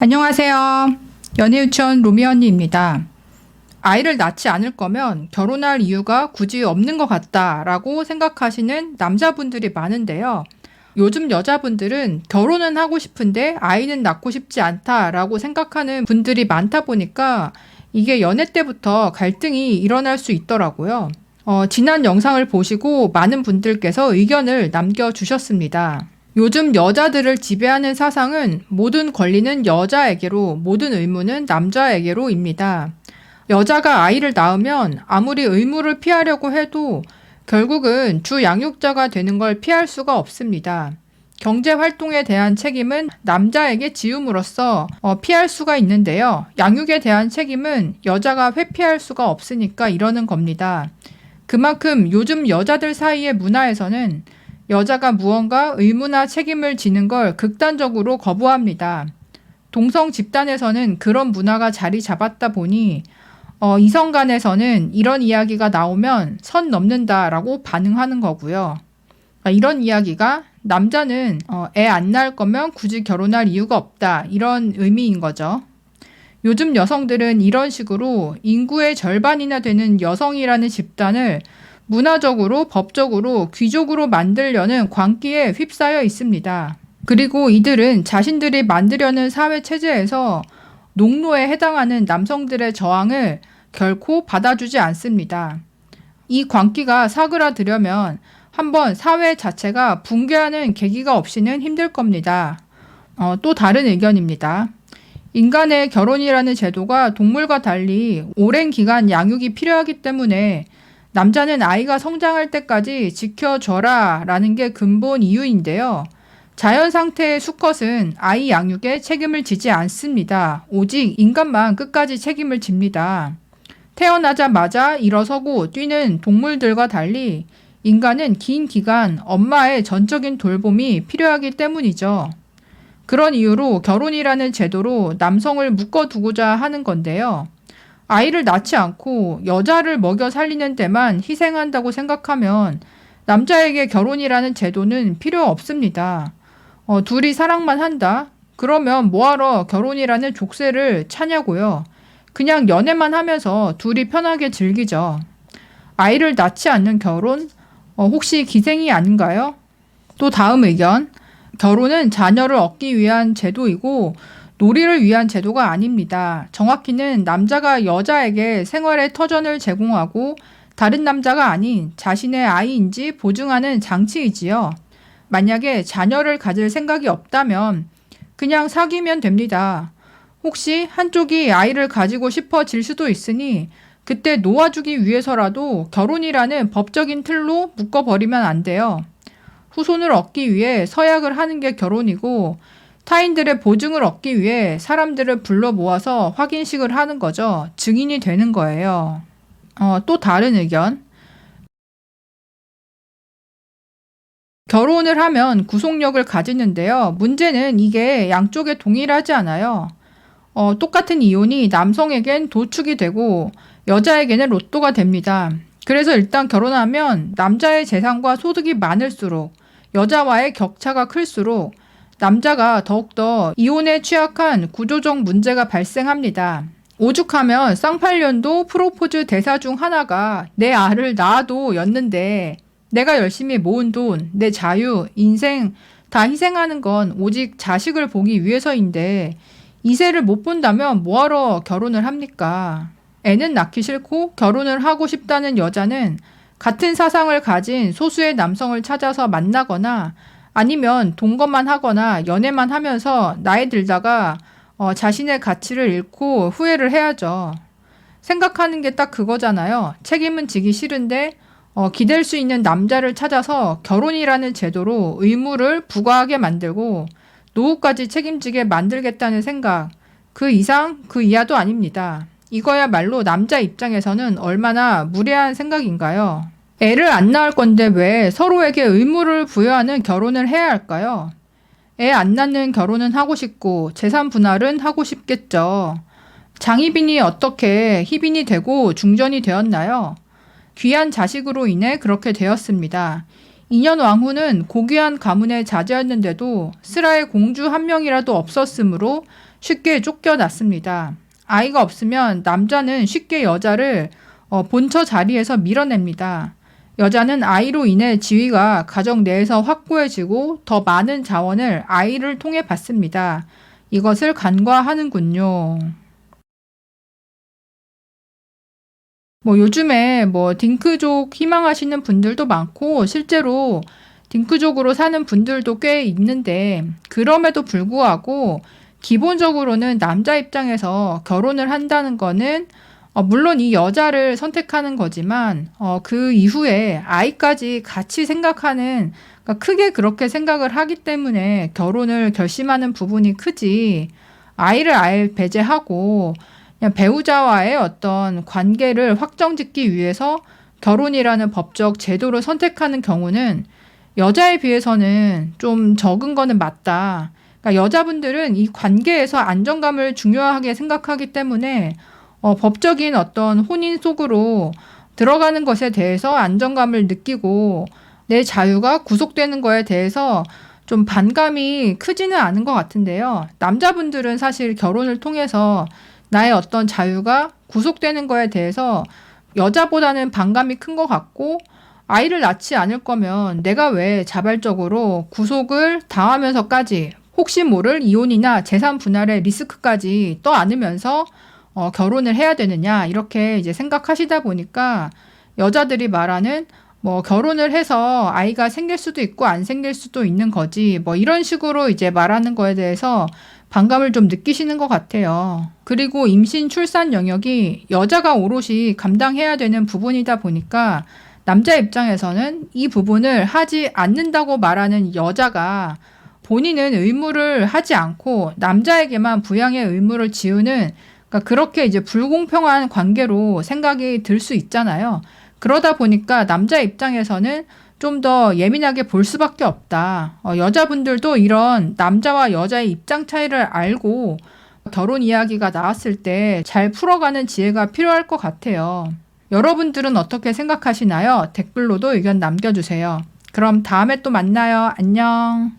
안녕하세요. 연애유치원 로미 언니입니다. 아이를 낳지 않을 거면 결혼할 이유가 굳이 없는 것 같다라고 생각하시는 남자분들이 많은데요. 요즘 여자분들은 결혼은 하고 싶은데 아이는 낳고 싶지 않다라고 생각하는 분들이 많다 보니까 이게 연애 때부터 갈등이 일어날 수 있더라고요. 지난 영상을 보시고 많은 분들께서 의견을 남겨주셨습니다. 요즘 여자들을 지배하는 사상은 모든 권리는 여자에게로, 모든 의무는 남자에게로입니다. 여자가 아이를 낳으면 아무리 의무를 피하려고 해도 결국은 주 양육자가 되는 걸 피할 수가 없습니다. 경제 활동에 대한 책임은 남자에게 지음으로써 피할 수가 있는데요. 양육에 대한 책임은 여자가 회피할 수가 없으니까 이러는 겁니다. 그만큼 요즘 여자들 사이의 문화에서는 여자가 무언가 의무나 책임을 지는 걸 극단적으로 거부합니다. 동성 집단에서는 그런 문화가 자리 잡았다 보니 이성 간에서는 이런 이야기가 나오면 선 넘는다라고 반응하는 거고요. 이런 이야기가 남자는 애 안 낳을 거면 굳이 결혼할 이유가 없다, 이런 의미인 거죠. 요즘 여성들은 이런 식으로 인구의 절반이나 되는 여성이라는 집단을 문화적으로, 법적으로, 귀족으로 만들려는 광기에 휩싸여 있습니다. 그리고 이들은 자신들이 만들려는 사회 체제에서 농노에 해당하는 남성들의 저항을 결코 받아주지 않습니다. 이 광기가 사그라들려면 한번 사회 자체가 붕괴하는 계기가 없이는 힘들 겁니다. 또 다른 의견입니다. 인간의 결혼이라는 제도가 동물과 달리 오랜 기간 양육이 필요하기 때문에 남자는 아이가 성장할 때까지 지켜줘라 라는 게 근본 이유인데요. 자연 상태의 수컷은 아이 양육에 책임을 지지 않습니다. 오직 인간만 끝까지 책임을 집니다. 태어나자마자 일어서고 뛰는 동물들과 달리 인간은 긴 기간 엄마의 전적인 돌봄이 필요하기 때문이죠. 그런 이유로 결혼이라는 제도로 남성을 묶어두고자 하는 건데요. 아이를 낳지 않고 여자를 먹여 살리는 데만 희생한다고 생각하면 남자에게 결혼이라는 제도는 필요 없습니다. 둘이 사랑만 한다? 그러면 뭐하러 결혼이라는 족쇄를 차냐고요. 그냥 연애만 하면서 둘이 편하게 즐기죠. 아이를 낳지 않는 결혼? 혹시 기생이 아닌가요? 또 다음 의견. 결혼은 자녀를 얻기 위한 제도이고 놀이를 위한 제도가 아닙니다. 정확히는 남자가 여자에게 생활의 터전을 제공하고 다른 남자가 아닌 자신의 아이인지 보증하는 장치이지요. 만약에 자녀를 가질 생각이 없다면 그냥 사귀면 됩니다. 혹시 한쪽이 아이를 가지고 싶어질 수도 있으니 그때 놓아주기 위해서라도 결혼이라는 법적인 틀로 묶어버리면 안 돼요. 후손을 얻기 위해 서약을 하는 게 결혼이고 타인들의 보증을 얻기 위해 사람들을 불러 모아서 확인식을 하는 거죠. 증인이 되는 거예요. 또 다른 의견. 결혼을 하면 구속력을 가지는데요. 문제는 이게 양쪽에 동일하지 않아요. 똑같은 이혼이 남성에겐 도축이 되고 여자에게는 로또가 됩니다. 그래서 일단 결혼하면 남자의 재산과 소득이 많을수록 여자와의 격차가 클수록 남자가 더욱더 이혼에 취약한 구조적 문제가 발생합니다. 오죽하면 쌍팔년도 프로포즈 대사 중 하나가 내 알을 낳아도 였는데 내가 열심히 모은 돈, 내 자유, 인생 다 희생하는 건 오직 자식을 보기 위해서인데 이세를 못 본다면 뭐하러 결혼을 합니까? 애는 낳기 싫고 결혼을 하고 싶다는 여자는 같은 사상을 가진 소수의 남성을 찾아서 만나거나 아니면 동거만 하거나 연애만 하면서 나이 들다가 자신의 가치를 잃고 후회를 해야죠. 생각하는 게 딱 그거잖아요. 책임은 지기 싫은데 기댈 수 있는 남자를 찾아서 결혼이라는 제도로 의무를 부과하게 만들고 노후까지 책임지게 만들겠다는 생각. 그 이상 그 이하도 아닙니다. 이거야말로 남자 입장에서는 얼마나 무례한 생각인가요? 애를 안 낳을 건데 왜 서로에게 의무를 부여하는 결혼을 해야 할까요? 애 안 낳는 결혼은 하고 싶고 재산 분할은 하고 싶겠죠. 장희빈이 어떻게 희빈이 되고 중전이 되었나요? 귀한 자식으로 인해 그렇게 되었습니다. 인현 왕후는 고귀한 가문의 자제였는데도 슬하에 공주 한 명이라도 없었으므로 쉽게 쫓겨났습니다. 아이가 없으면 남자는 쉽게 여자를 본처 자리에서 밀어냅니다. 여자는 아이로 인해 지위가 가정 내에서 확고해지고 더 많은 자원을 아이를 통해 받습니다. 이것을 간과하는군요. 요즘에 딩크족 희망하시는 분들도 많고 실제로 딩크족으로 사는 분들도 꽤 있는데 그럼에도 불구하고 기본적으로는 남자 입장에서 결혼을 한다는 거는 물론 이 여자를 선택하는 거지만 그 이후에 아이까지 같이 생각하는, 그러니까 크게 그렇게 생각을 하기 때문에 결혼을 결심하는 부분이 크지, 아이를 아예 배제하고 그냥 배우자와의 어떤 관계를 확정짓기 위해서 결혼이라는 법적 제도를 선택하는 경우는 여자에 비해서는 좀 적은 거는 맞다. 그러니까 여자분들은 이 관계에서 안정감을 중요하게 생각하기 때문에 법적인 어떤 혼인 속으로 들어가는 것에 대해서 안정감을 느끼고 내 자유가 구속되는 거에 대해서 좀 반감이 크지는 않은 것 같은데요. 남자분들은 사실 결혼을 통해서 나의 어떤 자유가 구속되는 거에 대해서 여자보다는 반감이 큰 것 같고, 아이를 낳지 않을 거면 내가 왜 자발적으로 구속을 당하면서까지 혹시 모를 이혼이나 재산 분할의 리스크까지 떠안으면서 결혼을 해야 되느냐, 이렇게 이제 생각하시다 보니까 여자들이 말하는 결혼을 해서 아이가 생길 수도 있고 안 생길 수도 있는 거지, 이런 식으로 이제 말하는 거에 대해서 반감을 좀 느끼시는 것 같아요. 그리고 임신 출산 영역이 여자가 오롯이 감당해야 되는 부분이다 보니까 남자 입장에서는 이 부분을 하지 않는다고 말하는 여자가 본인은 의무를 하지 않고 남자에게만 부양의 의무를 지우는, 그러니까 그렇게 이제 불공평한 관계로 생각이 들 수 있잖아요. 그러다 보니까 남자 입장에서는 좀 더 예민하게 볼 수밖에 없다. 여자분들도 이런 남자와 여자의 입장 차이를 알고 결혼 이야기가 나왔을 때 잘 풀어가는 지혜가 필요할 것 같아요. 여러분들은 어떻게 생각하시나요? 댓글로도 의견 남겨주세요. 그럼 다음에 또 만나요. 안녕.